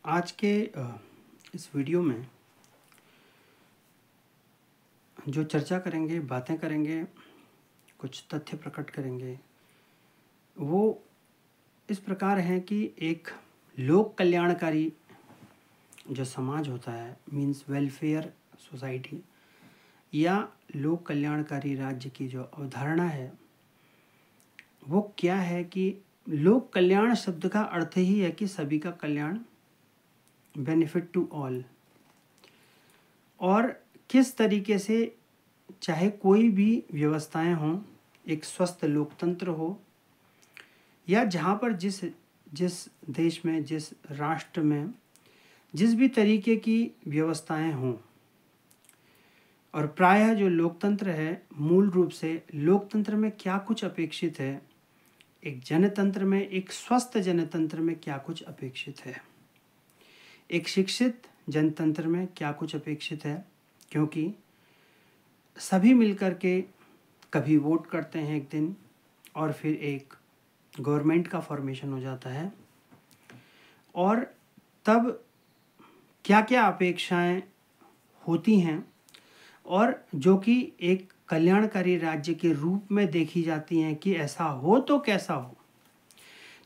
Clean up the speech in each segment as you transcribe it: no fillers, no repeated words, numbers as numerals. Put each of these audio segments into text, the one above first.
आज के इस वीडियो में जो चर्चा करेंगे, बातें करेंगे, कुछ तथ्य प्रकट करेंगे, वो इस प्रकार हैं कि एक लोक कल्याणकारी जो समाज होता है, मीन्स वेलफेयर सोसाइटी, या लोक कल्याणकारी राज्य की जो अवधारणा है वो क्या है कि लोक कल्याण शब्द का अर्थ ही है कि सभी का कल्याण, बेनिफिट टू ऑल। और किस तरीके से चाहे कोई भी व्यवस्थाएं हों, एक स्वस्थ लोकतंत्र हो, या जहाँ पर जिस जिस देश में, जिस राष्ट्र में जिस भी तरीके की व्यवस्थाएं हों, और प्रायः जो लोकतंत्र है, मूल रूप से लोकतंत्र में क्या कुछ अपेक्षित है, एक जनतंत्र में, एक स्वस्थ जनतंत्र में क्या कुछ अपेक्षित है, एक शिक्षित जनतंत्र में क्या कुछ अपेक्षित है। क्योंकि सभी मिलकर के कभी वोट करते हैं एक दिन, और फिर एक गवर्नमेंट का फॉर्मेशन हो जाता है, और तब क्या क्या अपेक्षाएं होती हैं और जो कि एक कल्याणकारी राज्य के रूप में देखी जाती हैं कि ऐसा हो तो कैसा हो।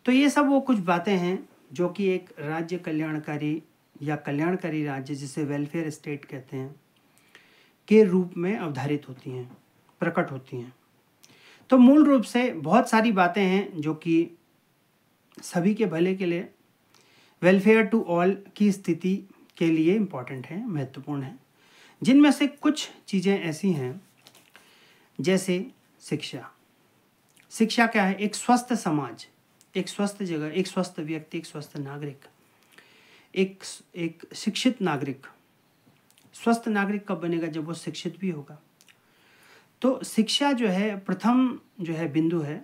तो ये सब वो कुछ बातें हैं जो कि एक राज्य कल्याणकारी या कल्याणकारी राज्य, जिसे वेलफेयर स्टेट कहते हैं, के रूप में अवधारित होती हैं, प्रकट होती हैं। तो मूल रूप से बहुत सारी बातें हैं जो कि सभी के भले के लिए, वेलफेयर टू ऑल की स्थिति के लिए इम्पॉर्टेंट है, महत्वपूर्ण है, जिनमें से कुछ चीज़ें ऐसी हैं जैसे शिक्षा। शिक्षा क्या है? एक स्वस्थ समाज, एक स्वस्थ जगह, एक स्वस्थ व्यक्ति, एक स्वस्थ नागरिक, एक शिक्षित नागरिक। स्वस्थ नागरिक कब बनेगा? जब वो शिक्षित भी होगा। तो शिक्षा जो है प्रथम जो है बिंदु है,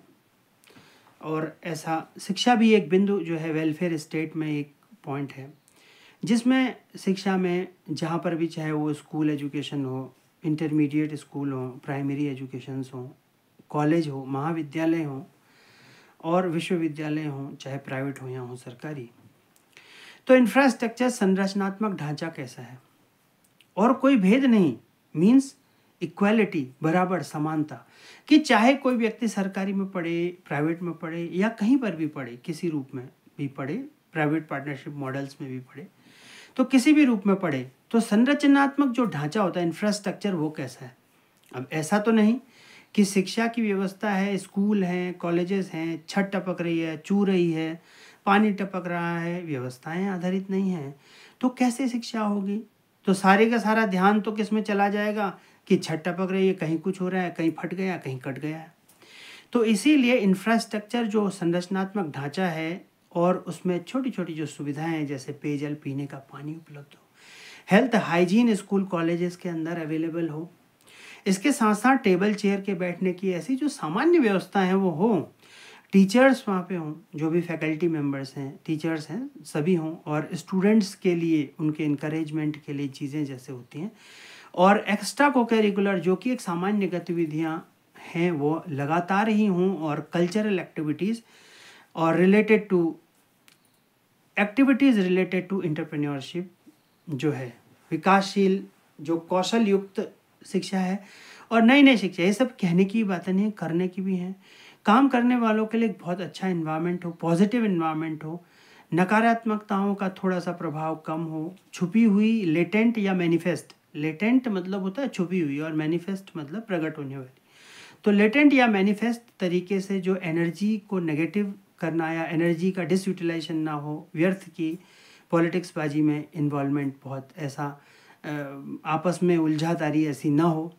और ऐसा शिक्षा भी एक बिंदु जो है वेलफेयर स्टेट में एक पॉइंट है, जिसमें शिक्षा में जहाँ पर भी, चाहे वो स्कूल एजुकेशन हो, इंटरमीडिएट स्कूल हो, प्राइमरी एजुकेशंस हो, कॉलेज हो, महाविद्यालय हो और विश्वविद्यालय हो, चाहे प्राइवेट हो या हो सरकारी, तो इंफ्रास्ट्रक्चर, संरचनात्मक ढांचा कैसा है, और कोई भेद नहीं, मीन्स इक्वालिटी, बराबर, समानता, कि चाहे कोई व्यक्ति सरकारी में पढ़े, प्राइवेट में पढ़े, या कहीं पर भी पढ़े, किसी रूप में भी पढ़े, प्राइवेट पार्टनरशिप मॉडल्स में भी पढ़े, तो किसी भी रूप में पढ़े, तो संरचनात्मक जो ढांचा होता है, इंफ्रास्ट्रक्चर, वो कैसा है। अब ऐसा तो नहीं कि शिक्षा की व्यवस्था है, स्कूल हैं, कॉलेजेस हैं, छत टपक रही है, चू रही है, पानी टपक रहा है, व्यवस्थाएं आधारित नहीं हैं, तो कैसे शिक्षा होगी? तो सारे का सारा ध्यान तो किस में चला जाएगा कि छत टपक रही है, कहीं कुछ हो रहा है, कहीं फट गया, कहीं कट गया है। तो इसीलिए इंफ्रास्ट्रक्चर जो संरचनात्मक ढांचा है, और उसमें छोटी छोटी जो सुविधाएं हैं, जैसे पेयजल, पीने का पानी उपलब्ध हो, हेल्थ हाइजीन स्कूल कॉलेजेस के अंदर अवेलेबल हो, इसके साथ साथ टेबल चेयर के बैठने की ऐसी जो सामान्य व्यवस्था है वो हो, टीचर्स वहाँ पे हों, जो भी फैकल्टी मेंबर्स हैं, टीचर्स हैं, सभी हों, और स्टूडेंट्स के लिए उनके इनकरेजमेंट के लिए चीज़ें जैसे होती हैं, और एक्स्ट्रा को करिकुलर जो कि एक सामान्य गतिविधियाँ हैं वो लगातार ही हों, और कल्चरल एक्टिविटीज़ और रिलेटेड टू एंटरप्रेन्योरशिप जो है, विकासशील जो कौशल युक्त शिक्षा है, और नई नई शिक्षा, ये सब कहने की बातें नहीं, करने की भी हैं। काम करने वालों के लिए एक बहुत अच्छा इन्वायरमेंट हो, पॉजिटिव इन्वायरमेंट हो, नकारात्मकताओं का थोड़ा सा प्रभाव कम हो, छुपी हुई, लेटेंट या मैनिफेस्ट, लेटेंट मतलब होता है छुपी हुई, और मैनिफेस्ट मतलब प्रकट होने वाली, तो लेटेंट या मैनिफेस्ट तरीके से जो एनर्जी को नेगेटिव करना या एनर्जी का डिसयूटिलाइजेशन ना हो, व्यर्थ की पॉलिटिक्स बाजी में इन्वॉल्वमेंट, बहुत ऐसा आपस में उलझातारी ऐसी ना हो,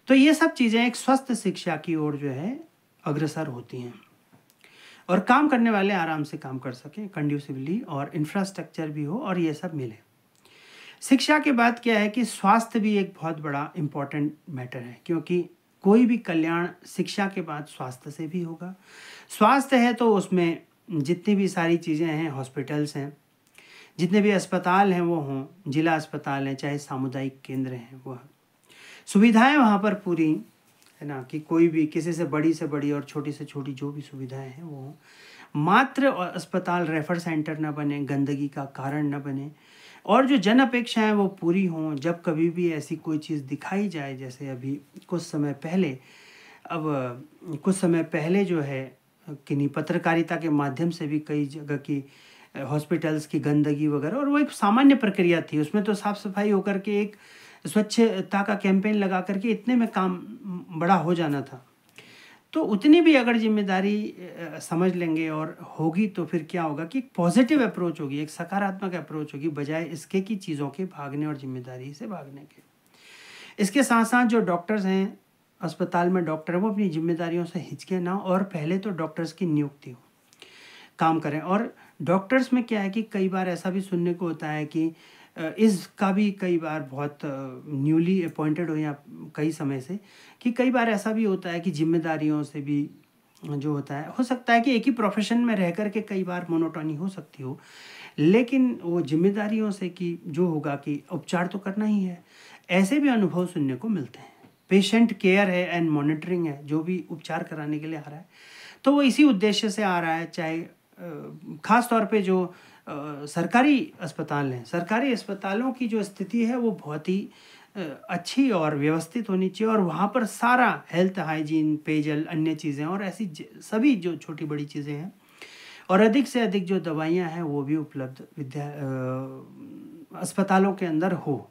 तो ये सब चीज़ें एक स्वस्थ शिक्षा की ओर जो है अग्रसर होती हैं, और काम करने वाले आराम से काम कर सकें कंड्यूसिवली, और इंफ्रास्ट्रक्चर भी हो, और ये सब मिले। शिक्षा के बाद क्या है कि स्वास्थ्य भी एक बहुत बड़ा इम्पॉर्टेंट मैटर है, क्योंकि कोई भी कल्याण शिक्षा के बाद स्वास्थ्य से भी होगा। स्वास्थ्य है तो उसमें जितनी भी सारी चीज़ें हैं, हॉस्पिटल्स हैं, जितने भी अस्पताल हैं वो हों, जिला अस्पताल हैं, चाहे सामुदायिक केंद्र हैं, वो सुविधाएं वहाँ पर पूरी है ना, कि कोई भी किसी से बड़ी और छोटी से छोटी जो भी सुविधाएं हैं वो हों, मात्र अस्पताल रेफर सेंटर न बने, गंदगी का कारण न बने, और जो जन अपेक्षाएं वो पूरी हों। जब कभी भी ऐसी कोई चीज़ दिखाई जाए, जैसे अभी कुछ समय पहले जो है किन्हीं पत्रकारिता के माध्यम से भी कई जगह की हॉस्पिटल्स की गंदगी वगैरह, और वो एक सामान्य प्रक्रिया थी, उसमें तो साफ सफाई होकर के एक स्वच्छता का कैंपेन लगा करके इतने में काम बड़ा हो जाना था। तो उतनी भी अगर जिम्मेदारी समझ लेंगे और होगी, तो फिर क्या होगा कि एक पॉजिटिव अप्रोच होगी, एक सकारात्मक अप्रोच होगी, बजाय इसके कि चीज़ों के भागने और जिम्मेदारी से भागने के। इसके साथ साथ जो डॉक्टर्स हैं, अस्पताल में डॉक्टर, वो अपनी जिम्मेदारियों से हिचके ना, और पहले तो डॉक्टर्स की नियुक्ति हो, काम करें। और डॉक्टर्स में क्या है कि कई बार ऐसा भी सुनने को होता है कि इसका भी कई बार बहुत न्यूली अपॉइंटेड हो या कई समय से, कि कई बार ऐसा भी होता है कि जिम्मेदारियों से भी जो होता है, हो सकता है कि एक ही प्रोफेशन में रह कर के कई बार मोनोटोनी हो सकती हो, लेकिन वो जिम्मेदारियों से कि जो होगा कि उपचार तो करना ही है, ऐसे भी अनुभव सुनने को मिलते हैं। पेशेंट केयर है एंड मॉनिटरिंग है, जो भी उपचार कराने के लिए आ रहा है, तो वो इसी उद्देश्य से आ रहा है। चाहे ख़ास तौर पे जो सरकारी अस्पताल हैं, सरकारी अस्पतालों की जो स्थिति है वो बहुत ही अच्छी और व्यवस्थित होनी चाहिए, और वहाँ पर सारा हेल्थ, हाइजीन, पेयजल, अन्य चीज़ें और ऐसी सभी जो छोटी बड़ी चीज़ें हैं, और अधिक से अधिक जो दवाइयाँ हैं वो भी उपलब्ध अस्पतालों के अंदर हो,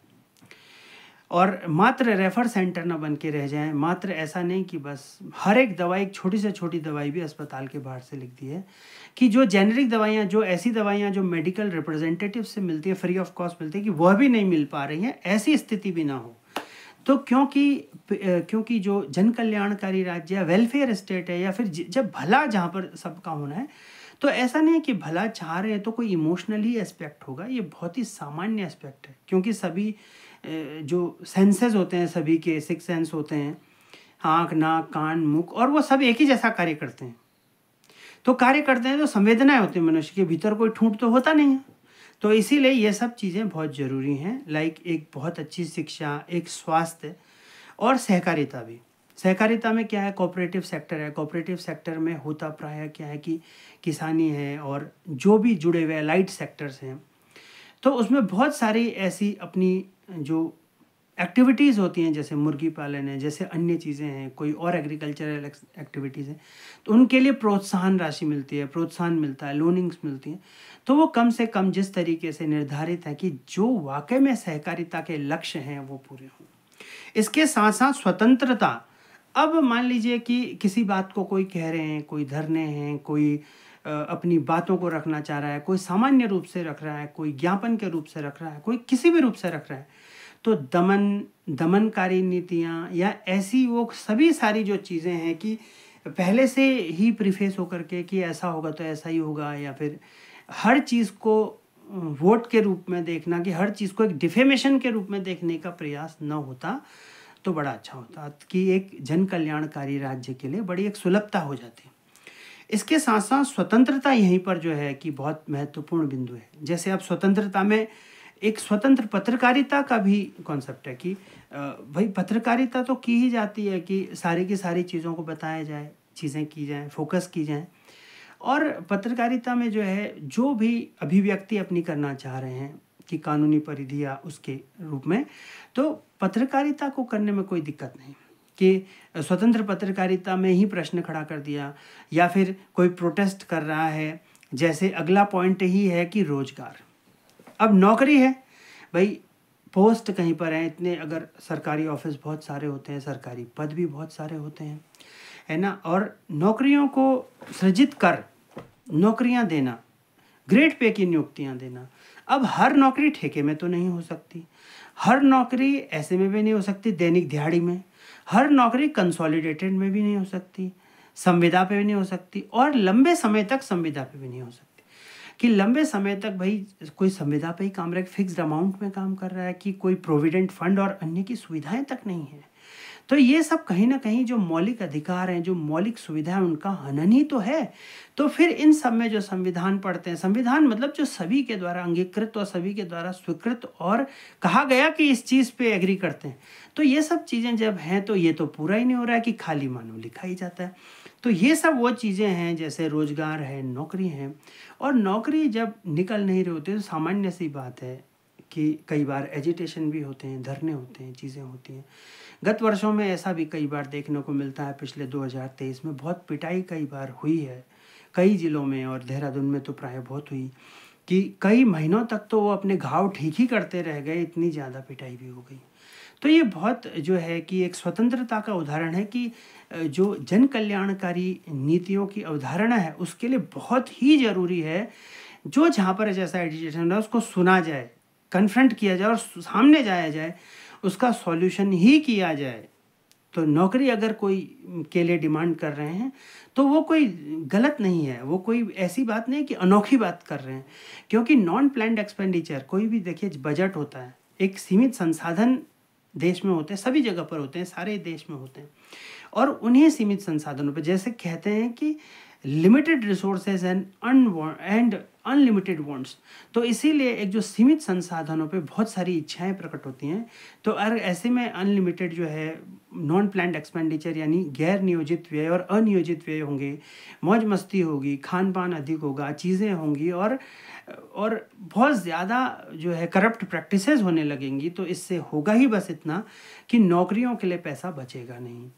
और मात्र रेफर सेंटर ना बन के रह जाएं। मात्र ऐसा नहीं कि बस हर एक दवाई, छोटी से छोटी दवाई भी अस्पताल के बाहर से लिख दी है, कि जो जेनेरिक दवाइयाँ, जो ऐसी दवाइयाँ जो मेडिकल रिप्रेजेंटेटिव से मिलती है, फ्री ऑफ कॉस्ट मिलती है, कि वह भी नहीं मिल पा रही हैं, ऐसी स्थिति भी ना हो। तो क्योंकि जो जन कल्याणकारी राज्य है, वेलफेयर स्टेट है, या फिर जब भला जहाँ पर सबका होना है, तो ऐसा नहीं है कि भला चाह रहे हैं तो कोई इमोशनली एस्पेक्ट होगा, ये बहुत ही सामान्य एस्पेक्ट है। क्योंकि सभी जो सेंसेस होते हैं, सभी के 6 सेंस होते हैं, आँख, नाक, कान, मुख, और वो सब एक ही जैसा कार्य करते हैं। तो संवेदनाएं होती हैं, मनुष्य के भीतर कोई ठूंठ तो होता नहीं है। तो इसीलिए ये सब चीज़ें बहुत ज़रूरी हैं, लाइक एक बहुत अच्छी शिक्षा, एक स्वास्थ्य और सहकारिता भी। सहकारिता में क्या है, कोऑपरेटिव सेक्टर है। कोऑपरेटिव सेक्टर में होता प्रायः क्या है कि किसानी है और जो भी जुड़े हुए लाइट सेक्टर्स हैं, तो उसमें बहुत सारी ऐसी अपनी जो एक्टिविटीज़ होती हैं, जैसे मुर्गी पालन है, जैसे अन्य चीज़ें हैं, कोई और एग्रीकल्चरल एक्टिविटीज़ हैं, तो उनके लिए प्रोत्साहन राशि मिलती है, प्रोत्साहन मिलता है, लोनिंग्स मिलती हैं। तो वो कम से कम जिस तरीके से निर्धारित है कि जो वाकई में सहकारिता के लक्ष्य हैं वो पूरे हों। इसके साथ साथ स्वतंत्रता। अब मान लीजिए कि किसी बात को कोई कह रहे हैं, कोई धरने हैं, कोई अपनी बातों को रखना चाह रहा है, कोई सामान्य रूप से रख रहा है, कोई ज्ञापन के रूप से रख रहा है, कोई किसी भी रूप से रख रहा है, तो दमनकारी नीतियाँ या ऐसी वो सभी सारी जो चीज़ें हैं कि पहले से ही प्रीफेस होकर के कि ऐसा होगा तो ऐसा ही होगा, या फिर हर चीज़ को वोट के रूप में देखना, कि हर चीज़ को एक डिफेमेशन के रूप में देखने का प्रयास न होता तो बड़ा अच्छा होता, कि एक जन कल्याणकारी राज्य के लिए बड़ी एक सुलभता हो जाती। इसके साथ साथ स्वतंत्रता यहीं पर जो है कि बहुत महत्वपूर्ण बिंदु है। जैसे अब स्वतंत्रता में एक स्वतंत्र पत्रकारिता का भी कॉन्सेप्ट है कि भाई पत्रकारिता तो की ही जाती है कि सारी की सारी चीज़ों को बताया जाए, चीज़ें की जाएं, फोकस की जाएं, और पत्रकारिता में जो है जो भी अभिव्यक्ति अपनी करना चाह रहे हैं कि कानूनी परिधि या उसके रूप में, तो पत्रकारिता को करने में कोई दिक्कत नहीं कि स्वतंत्र पत्रकारिता में ही प्रश्न खड़ा कर दिया, या फिर कोई प्रोटेस्ट कर रहा है। जैसे अगला पॉइंट ही है कि रोजगार, अब नौकरी है भाई, पोस्ट कहीं पर है इतने, अगर सरकारी ऑफिस बहुत सारे होते हैं, सरकारी पद भी बहुत सारे होते हैं, है ना, और नौकरियों को सृजित कर नौकरियां देना, ग्रेड पे की नियुक्तियां देना। अब हर नौकरी ठेके में तो नहीं हो सकती, हर नौकरी ऐसे में भी नहीं हो सकती, दैनिक दिहाड़ी में, हर नौकरी कंसोलिडेटेड में भी नहीं हो सकती, संविदा पे भी नहीं हो सकती, और लंबे समय तक संविदा पे भी नहीं हो सकती। कि लंबे समय तक भाई कोई संविदा पे ही काम रहे, फिक्स्ड अमाउंट में काम कर रहा है, कि कोई प्रोविडेंट फंड और अन्य की सुविधाएं तक नहीं है। तो ये सब कहीं ना कहीं जो मौलिक अधिकार हैं, जो मौलिक सुविधाएं, उनका हनन ही तो है। तो फिर इन सब में जो संविधान पढ़ते हैं, संविधान मतलब जो सभी के द्वारा अंगीकृत और सभी के द्वारा स्वीकृत और कहा गया कि इस चीज़ पे एग्री करते हैं, तो ये सब चीज़ें जब हैं तो ये तो पूरा ही नहीं हो रहा है कि खाली मानो लिखा ही जाता है। तो ये सब वो चीज़ें हैं, जैसे रोज़गार है, नौकरी है। और नौकरी जब निकल नहीं रही होती तो सामान्य सी बात है कि कई बार एजिटेशन भी होते हैं, धरने होते हैं, चीज़ें होती हैं। गत वर्षों में ऐसा भी कई बार देखने को मिलता है। पिछले 2023 में बहुत पिटाई कई बार हुई है कई ज़िलों में, और देहरादून में तो प्राय बहुत हुई कि कई महीनों तक तो वो अपने घाव ठीक ही करते रह गए, इतनी ज़्यादा पिटाई भी हो गई। तो ये बहुत जो है कि एक स्वतंत्रता का उदाहरण है कि जो जन कल्याणकारी नीतियों की अवधारणा है उसके लिए बहुत ही ज़रूरी है जो जहाँ पर जैसा एजिटेशन है उसको सुना जाए, कन्फ्रंट किया जाए और सामने जाया जाए, उसका सॉल्यूशन ही किया जाए। तो नौकरी अगर कोई के लिए डिमांड कर रहे हैं तो वो कोई गलत नहीं है, वो कोई ऐसी बात नहीं कि अनोखी बात कर रहे हैं। क्योंकि नॉन प्लान्ड एक्सपेंडिचर, कोई भी देखिए बजट होता है, एक सीमित संसाधन देश में होते हैं, सभी जगह पर होते हैं, सारे देश में होते हैं। और उन्हीं सीमित संसाधनों पर, जैसे कहते हैं कि limited resources and unlimited wants, तो इसीलिए एक जो सीमित संसाधनों पे बहुत सारी इच्छाएं प्रकट होती हैं। तो अगर ऐसे में अनलिमिटेड जो है नॉन प्लान्ड एक्सपेंडिचर यानी गैर नियोजित व्यय और अनियोजित व्यय होंगे, मौज मस्ती होगी, खान पान अधिक होगा, चीज़ें होंगी और बहुत ज़्यादा जो है करप्ट प्रैक्टिसेस होने लगेंगी। तो इससे होगा ही बस इतना कि नौकरियों के लिए पैसा बचेगा नहीं।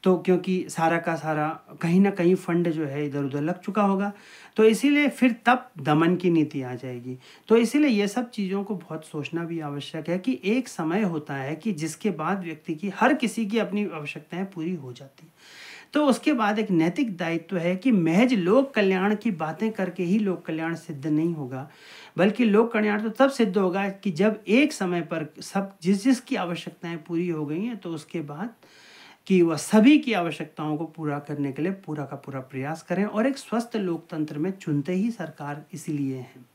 तो क्योंकि सारा का सारा कहीं ना कहीं फंड जो है इधर उधर लग चुका होगा, तो इसीलिए फिर तब दमन की नीति आ जाएगी। तो इसीलिए ये सब चीज़ों को बहुत सोचना भी आवश्यक है कि एक समय होता है कि जिसके बाद व्यक्ति की, हर किसी की अपनी आवश्यकताएं पूरी हो जाती हैं। तो उसके बाद एक नैतिक दायित्व है कि महज लोक कल्याण की बातें करके ही लोक कल्याण सिद्ध नहीं होगा, बल्कि लोक कल्याण तो तब सिद्ध होगा कि जब एक समय पर सब जिसकी आवश्यकताएं पूरी हो गई हैं, तो उसके बाद कि वह सभी की आवश्यकताओं को पूरा करने के लिए पूरा का पूरा प्रयास करें। और एक स्वस्थ लोकतंत्र में चुनते ही सरकार इसीलिए है।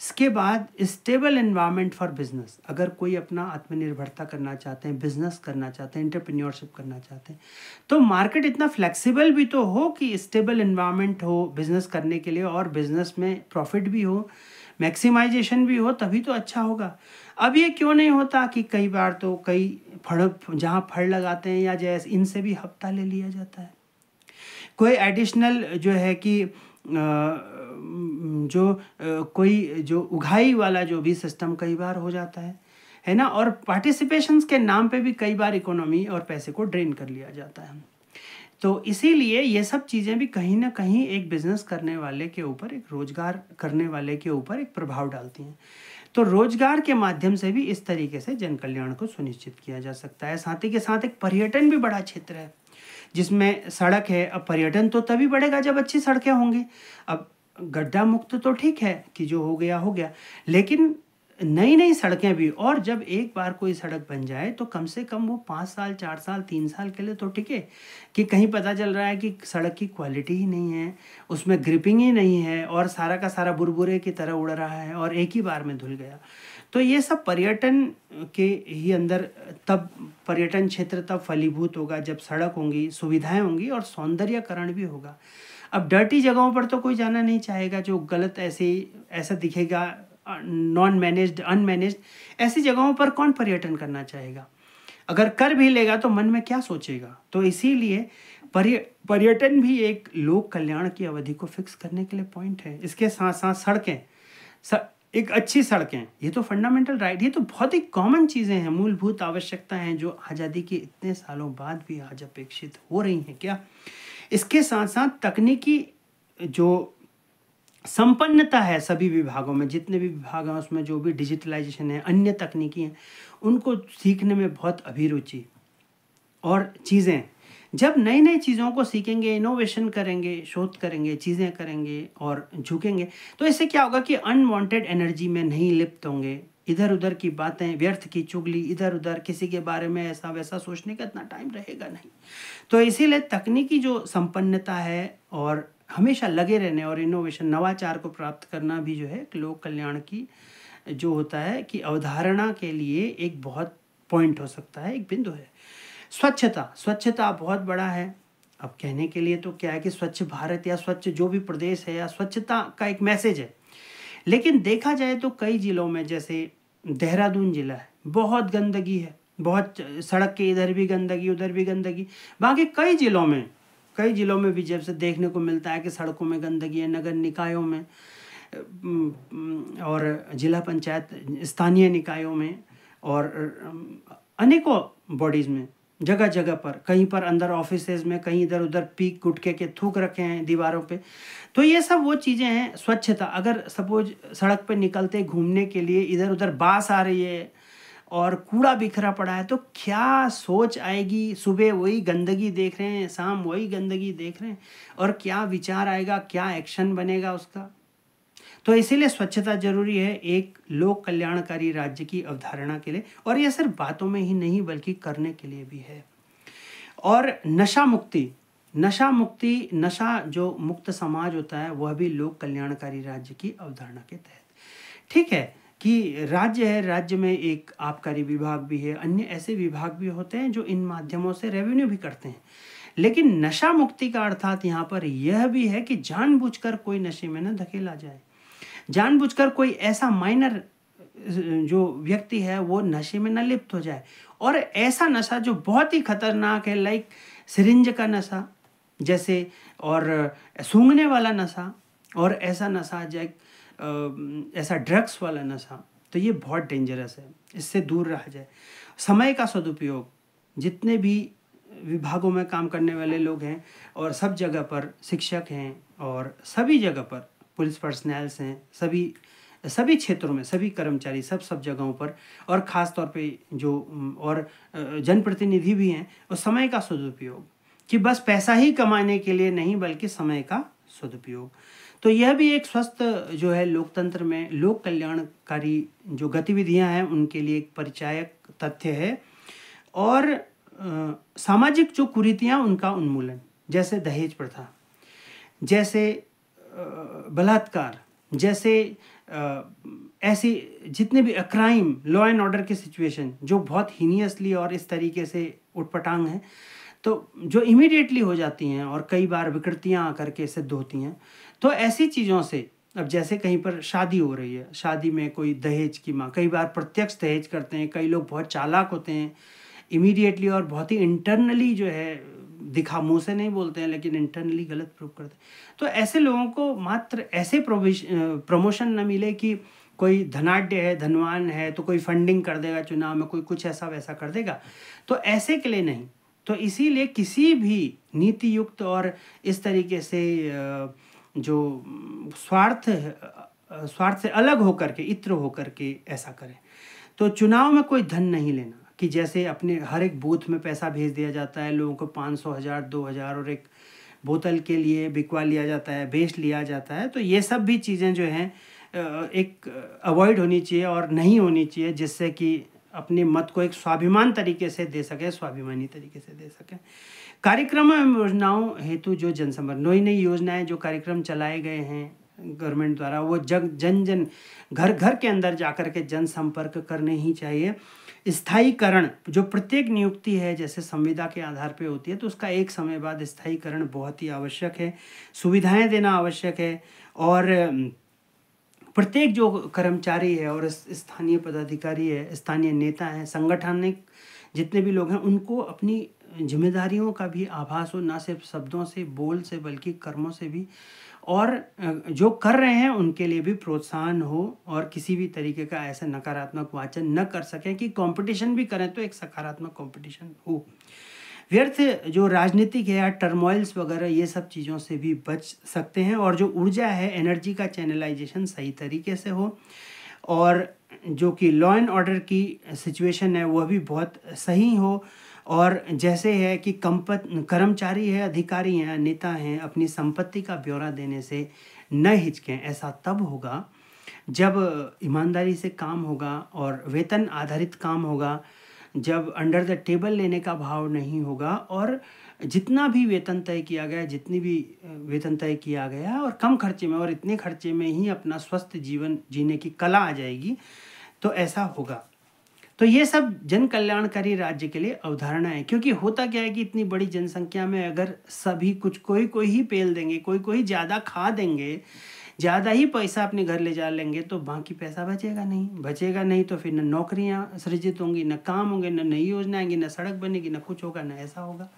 इसके बाद स्टेबल एनवायरनमेंट फॉर बिजनेस, अगर कोई अपना आत्मनिर्भरता करना चाहते हैं, बिजनेस करना चाहते हैं, एंटरप्रेन्योरशिप करना चाहते हैं, तो मार्केट इतना फ्लेक्सिबल भी तो हो कि स्टेबल एनवायरनमेंट हो बिजनेस करने के लिए, और बिजनेस में प्रॉफिट भी हो, मैक्सिमाइजेशन भी हो, तभी तो अच्छा होगा। अब ये क्यों नहीं होता कि कई बार तो कई जहाँ फड़ लगाते हैं या जैसे इनसे भी हफ्ता ले लिया जाता है। कोई एडिशनल जो है कि कोई जो उगाही वाला जो भी सिस्टम कई बार हो जाता है ना। और पार्टिसिपेशंस के नाम पे भी कई बार इकोनॉमी और पैसे को ड्रेन कर लिया जाता है। तो इसीलिए ये सब चीज़ें भी कहीं ना कहीं एक बिजनेस करने वाले के ऊपर, एक रोजगार करने वाले के ऊपर एक प्रभाव डालती हैं। तो रोजगार के माध्यम से भी इस तरीके से जन कल्याण को सुनिश्चित किया जा सकता है। साथ ही के साथ एक पर्यटन भी बड़ा क्षेत्र है जिसमें सड़क है। अब पर्यटन तो तभी बढ़ेगा जब अच्छी सड़कें होंगी। अब गड्ढा मुक्त तो ठीक है कि जो हो गया, लेकिन नई नई सड़कें भी, और जब एक बार कोई सड़क बन जाए तो कम से कम वो 5 साल 4 साल 3 साल के लिए तो टिके। कि कहीं पता चल रहा है कि सड़क की क्वालिटी ही नहीं है, उसमें ग्रिपिंग ही नहीं है, और सारा का सारा बुरबुरे की तरह उड़ रहा है और एक ही बार में धुल गया। तो ये सब पर्यटन के ही अंदर, तब पर्यटन क्षेत्र तब फलीभूत होगा जब सड़क होंगी, सुविधाएं होंगी और सौंदर्यकरण भी होगा। अब डर्टी जगहों पर तो कोई जाना नहीं चाहेगा, जो गलत ऐसा दिखेगा, नॉन मैनेज्ड, अनमैनेज्ड, ऐसी जगहों पर कौन पर्यटन करना चाहेगा। अगर कर भी लेगा तो मन में क्या सोचेगा। तो इसीलिए पर्यटन भी एक लोक कल्याण की अवधि को फिक्स करने के लिए पॉइंट है। इसके साथ साथ सड़कें, एक अच्छी सड़कें, ये तो फंडामेंटल राइट, ये तो बहुत ही कॉमन चीज़ें हैं, मूलभूत आवश्यकता हैं जो आज़ादी के इतने सालों बाद भी आज अपेक्षित हो रही हैं क्या। इसके साथ साथ तकनीकी जो संपन्नता है सभी विभागों में, जितने भी विभाग हैं उसमें जो भी डिजिटलाइजेशन है, अन्य तकनीकी हैं, उनको सीखने में बहुत अभिरुचि। और चीज़ें जब नई नई चीज़ों को सीखेंगे, इनोवेशन करेंगे, शोध करेंगे, चीज़ें करेंगे और झुकेंगे, तो इससे क्या होगा कि अनवांटेड एनर्जी में नहीं लिप्त होंगे। इधर उधर की बातें, व्यर्थ की चुगली, इधर उधर किसी के बारे में ऐसा वैसा सोचने का इतना टाइम रहेगा नहीं। तो इसीलिए तकनीकी जो संपन्नता है और हमेशा लगे रहने और इनोवेशन, नवाचार को प्राप्त करना भी जो है लोक कल्याण की जो होता है कि अवधारणा के लिए एक बहुत पॉइंट हो सकता है, एक बिंदु है। स्वच्छता बहुत बड़ा है। अब कहने के लिए तो क्या है कि स्वच्छ भारत या स्वच्छ जो भी प्रदेश है या स्वच्छता का एक मैसेज है, लेकिन देखा जाए तो कई जिलों में, जैसे देहरादून जिला है, बहुत गंदगी है, बहुत सड़क के इधर भी गंदगी उधर भी गंदगी। बाकी कई जिलों में कई जिलों में भी जब से देखने को मिलता है कि सड़कों में गंदगी है, नगर निकायों में और जिला पंचायत स्थानीय निकायों में और अनेकों बॉडीज़ में, जगह जगह पर, कहीं पर अंदर ऑफिसेज में, कहीं इधर उधर पीक गुटके के थूक रखे हैं दीवारों पे। तो ये सब वो चीज़ें हैं। स्वच्छता, अगर सपोज सड़क पे निकलते घूमने के लिए इधर उधर बास आ रही है और कूड़ा बिखरा पड़ा है, तो क्या सोच आएगी? सुबह वही गंदगी देख रहे हैं, शाम वही गंदगी देख रहे हैं, और क्या विचार आएगा, क्या एक्शन बनेगा उसका? तो इसीलिए स्वच्छता जरूरी है एक लोक कल्याणकारी राज्य की अवधारणा के लिए, और यह सिर्फ बातों में ही नहीं बल्कि करने के लिए भी है। और नशा मुक्ति, नशा जो मुक्त समाज होता है वह भी लोक कल्याणकारी राज्य की अवधारणा के तहत। ठीक है कि राज्य है, राज्य में एक आबकारी विभाग भी है, अन्य ऐसे विभाग भी होते हैं जो इन माध्यमों से रेवेन्यू भी करते हैं। लेकिन नशा मुक्ति का अर्थात यहाँ पर यह भी है कि जानबूझकर कोई नशे में न धकेला जाए, जानबूझकर कोई ऐसा माइनर जो व्यक्ति है वो नशे में न लिप्त हो जाए। और ऐसा नशा जो बहुत ही खतरनाक है, लाइक सिरिंज का नशा जैसे, और सूंघने वाला नशा, और ऐसा नशा ऐसा ड्रग्स वाला नशा, तो ये बहुत डेंजरस है, इससे दूर रहा जाए। समय का सदुपयोग, जितने भी विभागों में काम करने वाले लोग हैं और सब जगह पर शिक्षक हैं और सभी जगह पर पुलिस पर्सनल्स हैं, सभी क्षेत्रों में सभी कर्मचारी सब जगहों पर, और ख़ास तौर पे जो और जनप्रतिनिधि भी हैं, उस समय का सदुपयोग, कि बस पैसा ही कमाने के लिए नहीं बल्कि समय का सदुपयोग। तो यह भी एक स्वस्थ जो है लोकतंत्र में लोक कल्याणकारी जो गतिविधियां हैं उनके लिए एक परिचायक तथ्य है। और सामाजिक जो कुरीतियां उनका उन्मूलन, जैसे दहेज प्रथा, जैसे बलात्कार, जैसे ऐसी जितने भी क्राइम, लॉ एंड ऑर्डर की सिचुएशन जो बहुत हीनियसली और इस तरीके से उटपटांग हैं, तो जो इमीडिएटली हो जाती हैं और कई बार विकृतियां आकर के सिद्ध होती हैं, तो ऐसी चीज़ों से, अब जैसे कहीं पर शादी हो रही है, शादी में कोई दहेज की माँ, कई बार प्रत्यक्ष दहेज करते हैं, कई लोग बहुत चालाक होते हैं इमीडिएटली और बहुत ही इंटरनली जो है दिखा, मुंह से नहीं बोलते हैं लेकिन इंटरनली गलत प्रूव करते हैं। तो ऐसे लोगों को मात्र ऐसे प्रमोशन न मिले कि कोई धनाढ़ है, धनवान है, तो कोई फंडिंग कर देगा चुनाव में, कोई कुछ ऐसा वैसा कर देगा, तो ऐसे के लिए नहीं। तो इसीलिए किसी भी नीति युक्त और इस तरीके से जो स्वार्थ से अलग होकर के, इत्र होकर के ऐसा करें। तो चुनाव में कोई धन नहीं लेना, कि जैसे अपने हर एक बूथ में पैसा भेज दिया जाता है लोगों को, 500, 1000, 2000, और एक बोतल के लिए बिकवा लिया जाता है, बेच लिया जाता है। तो ये सब भी चीज़ें जो हैं एक अवॉइड होनी चाहिए और नहीं होनी चाहिए, जिससे कि अपने मत को एक स्वाभिमान तरीके से दे सके, स्वाभिमानी तरीके से दे सके। कार्यक्रम एवं योजनाओं हेतु जो जनसंपर्क, नई योजनाएं जो कार्यक्रम चलाए गए हैं गवर्नमेंट द्वारा, वो जन घर घर के अंदर जाकर के जनसंपर्क करने ही चाहिए। स्थायीकरण, जो प्रत्येक नियुक्ति है जैसे संविदा के आधार पे होती है, तो उसका एक समय बाद स्थायीकरण बहुत ही आवश्यक है। सुविधाएं देना आवश्यक है, और प्रत्येक जो कर्मचारी है और स्थानीय पदाधिकारी है, स्थानीय नेता हैं, संगठनिक जितने भी लोग हैं, उनको अपनी जिम्मेदारियों का भी आभास हो, ना सिर्फ शब्दों से, बोल से, बल्कि कर्मों से भी, और जो कर रहे हैं उनके लिए भी प्रोत्साहन हो, और किसी भी तरीके का ऐसा नकारात्मक वाचन न कर सकें, कि कंपटीशन भी करें तो एक सकारात्मक कंपटीशन हो। व्यर्थ जो राजनीतिक है या टर्मोइल्स वगैरह, ये सब चीज़ों से भी बच सकते हैं, और जो ऊर्जा है, एनर्जी का चैनलाइजेशन सही तरीके से हो, और जो कि लॉ एंड ऑर्डर की सिचुएशन है वह भी बहुत सही हो। और जैसे है कि कर्मचारी है, अधिकारी हैं, नेता हैं, अपनी संपत्ति का ब्यौरा देने से न हिचकें। ऐसा तब होगा जब ईमानदारी से काम होगा और वेतन आधारित काम होगा, जब अंडर द टेबल लेने का भाव नहीं होगा, और जितना भी वेतन तय किया गया, जितनी भी वेतन तय किया गया, और कम खर्चे में, और इतने खर्चे में ही अपना स्वस्थ जीवन जीने की कला आ जाएगी, तो ऐसा होगा। तो ये सब जन कल्याणकारी राज्य के लिए अवधारणा है। क्योंकि होता क्या है कि इतनी बड़ी जनसंख्या में अगर सभी कुछ कोई ही पेल देंगे, कोई ज़्यादा खा देंगे, ज़्यादा ही पैसा अपने घर ले जा लेंगे, तो बाकी पैसा बचेगा नहीं, तो फिर न नौकरियां सृजित होंगी, न काम होंगे, न नई योजना आएंगी, न सड़क बनेगी, न कुछ होगा, न ऐसा होगा।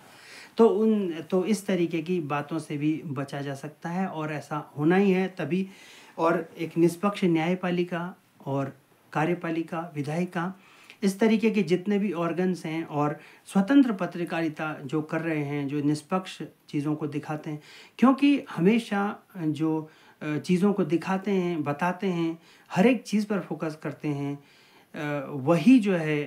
तो इस तरीके की बातों से भी बचा जा सकता है, और ऐसा होना ही है तभी। और एक निष्पक्ष न्यायपालिका और कार्यपालिका, विधायिका, इस तरीके के जितने भी ऑर्गन्स हैं, और स्वतंत्र पत्रकारिता जो कर रहे हैं, जो निष्पक्ष चीज़ों को दिखाते हैं, क्योंकि हमेशा जो चीज़ों को दिखाते हैं, बताते हैं, हर एक चीज़ पर फोकस करते हैं, वही जो है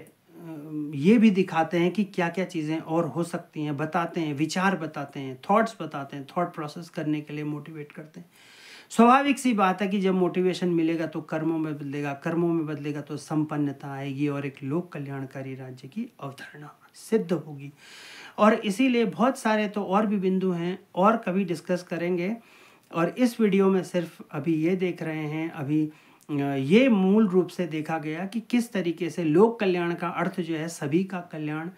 ये भी दिखाते हैं कि क्या क्या चीज़ें और हो सकती हैं, बताते हैं, विचार बताते हैं, थॉट्स बताते हैं, थॉट प्रोसेस करने के लिए मोटिवेट करते हैं। स्वाभाविक सी बात है कि जब मोटिवेशन मिलेगा तो कर्मों में बदलेगा, कर्मों में बदलेगा तो संपन्नता आएगी, और एक लोक कल्याणकारी राज्य की अवधारणा सिद्ध होगी। और इसीलिए बहुत सारे तो और भी बिंदु हैं, और कभी डिस्कस करेंगे। और इस वीडियो में सिर्फ अभी ये देख रहे हैं, अभी ये मूल रूप से देखा गया कि किस तरीके से लोक कल्याण का अर्थ जो है सभी का कल्याण,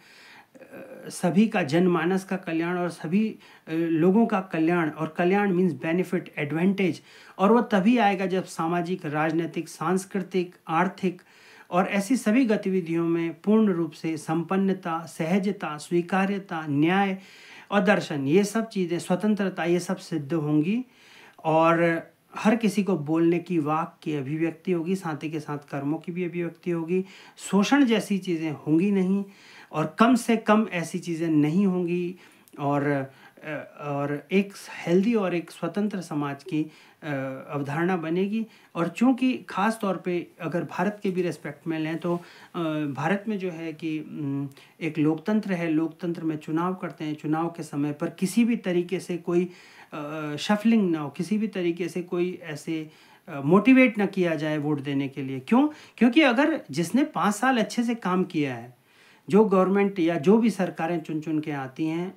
सभी का जनमानस का कल्याण, और सभी लोगों का कल्याण। और कल्याण मीन्स बेनिफिट, एडवांटेज, और वो तभी आएगा जब सामाजिक, राजनीतिक, सांस्कृतिक, आर्थिक और ऐसी सभी गतिविधियों में पूर्ण रूप से संपन्नता, सहजता, स्वीकार्यता, न्याय और दर्शन, ये सब चीज़ें, स्वतंत्रता, ये सब सिद्ध होंगी। और हर किसी को बोलने की, वाक की अभिव्यक्ति होगी, साथ ही के साथ कर्मों की भी अभिव्यक्ति होगी। शोषण जैसी चीज़ें होंगी नहीं, और कम से कम ऐसी चीज़ें नहीं होंगी। और एक हेल्दी और एक स्वतंत्र समाज की अवधारणा बनेगी। और चूँकि ख़ास तौर पे अगर भारत के भी रेस्पेक्ट में लें तो भारत में जो है कि एक लोकतंत्र है, लोकतंत्र में चुनाव करते हैं, चुनाव के समय पर किसी भी तरीके से कोई शफलिंग ना हो, किसी भी तरीके से कोई ऐसे मोटिवेट ना किया जाए वोट देने के लिए। क्यों? क्योंकि अगर जिसने 5 साल अच्छे से काम किया है, जो गवर्नमेंट या जो भी सरकारें चुन चुन के आती हैं,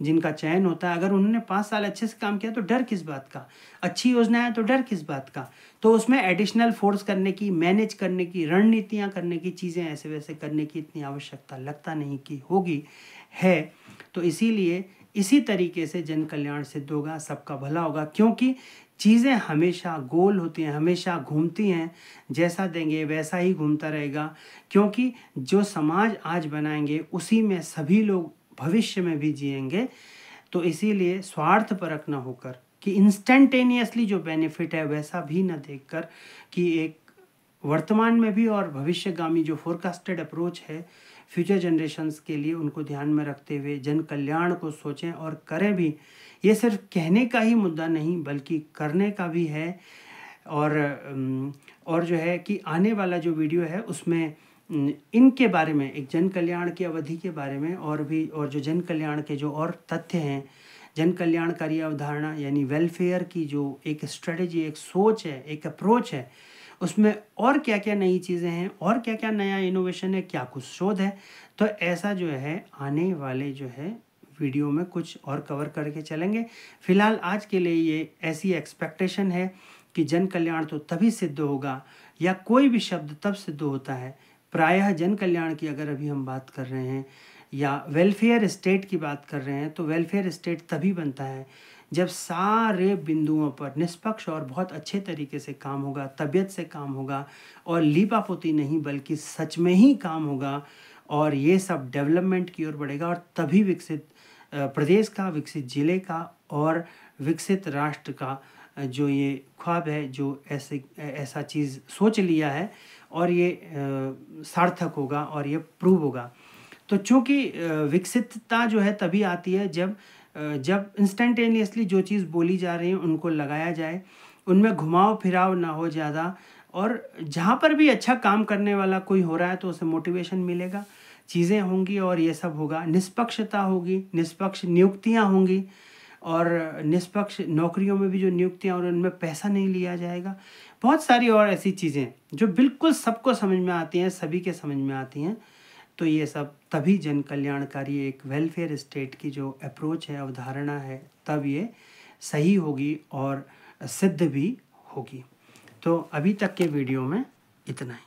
जिनका चयन होता है, अगर उन्होंने 5 साल अच्छे से काम किया तो डर किस बात का? अच्छी योजना है तो डर किस बात का? तो उसमें एडिशनल फोर्स करने की, मैनेज करने की, रणनीतियाँ करने की, चीज़ें ऐसे वैसे करने की इतनी आवश्यकता लगता नहीं कि होगी है। तो इसीलिए इसी तरीके से जन कल्याण सिद्ध होगा, सबका भला होगा, क्योंकि चीज़ें हमेशा गोल होती हैं, हमेशा घूमती हैं, जैसा देंगे वैसा ही घूमता रहेगा। क्योंकि जो समाज आज बनाएंगे उसी में सभी लोग भविष्य में भी जिएंगे। तो इसीलिए स्वार्थपरक ना होकर, कि इंस्टेंटेनियसली जो बेनिफिट है वैसा भी ना देखकर, कि एक वर्तमान में भी और भविष्यगामी जो फोरकास्टेड अप्रोच है फ्यूचर जनरेशन्स के लिए, उनको ध्यान में रखते हुए जन कल्याण को सोचें और करें भी। ये सिर्फ कहने का ही मुद्दा नहीं बल्कि करने का भी है। और जो है कि आने वाला जो वीडियो है उसमें इनके बारे में, एक जन कल्याण की अवधि के बारे में, और जो जन कल्याण के जो और तथ्य हैं, जन कल्याणकारी अवधारणा यानी वेलफेयर की जो एक स्ट्रेटजी, एक सोच है, एक अप्रोच है, उसमें और क्या क्या नई चीज़ें हैं, और क्या क्या नया इनोवेशन है, क्या कुछ शोध है। तो ऐसा जो है आने वाले जो है वीडियो में कुछ और कवर करके चलेंगे। फिलहाल आज के लिए ये ऐसी एक्सपेक्टेशन है कि जन कल्याण तो तभी सिद्ध होगा, या कोई भी शब्द तब सिद्ध होता है, प्रायः जन कल्याण की अगर अभी हम बात कर रहे हैं या वेलफेयर स्टेट की बात कर रहे हैं, तो वेलफेयर स्टेट तभी बनता है जब सारे बिंदुओं पर निष्पक्ष और बहुत अच्छे तरीके से काम होगा, तबीयत से काम होगा, और लीपापोती नहीं बल्कि सच में ही काम होगा, और ये सब डेवलपमेंट की ओर बढ़ेगा। और तभी विकसित प्रदेश का, विकसित जिले का और विकसित राष्ट्र का जो ये ख्वाब है, जो ऐसा चीज़ सोच लिया है, और ये सार्थक होगा और ये प्रूव होगा। तो चूँकि विकसितता जो है तभी आती है जब इंस्टेंटेनियसली जो चीज़ बोली जा रही है उनको लगाया जाए, उनमें घुमाव फिराव ना हो ज़्यादा, और जहाँ पर भी अच्छा काम करने वाला कोई हो रहा है तो उसे मोटिवेशन मिलेगा, चीज़ें होंगी और ये सब होगा। निष्पक्षता होगी, निष्पक्ष नियुक्तियाँ होंगी, और निष्पक्ष नौकरियों में भी जो नियुक्तियाँ और उनमें पैसा नहीं लिया जाएगा। बहुत सारी और ऐसी चीज़ें जो बिल्कुल सबको समझ में आती हैं, सभी के समझ में आती हैं। तो ये सब तभी जन कल्याणकारी एक वेलफेयर स्टेट की जो अप्रोच है, अवधारणा है, तब ये सही होगी और सिद्ध भी होगी। तो अभी तक के वीडियो में इतना ही।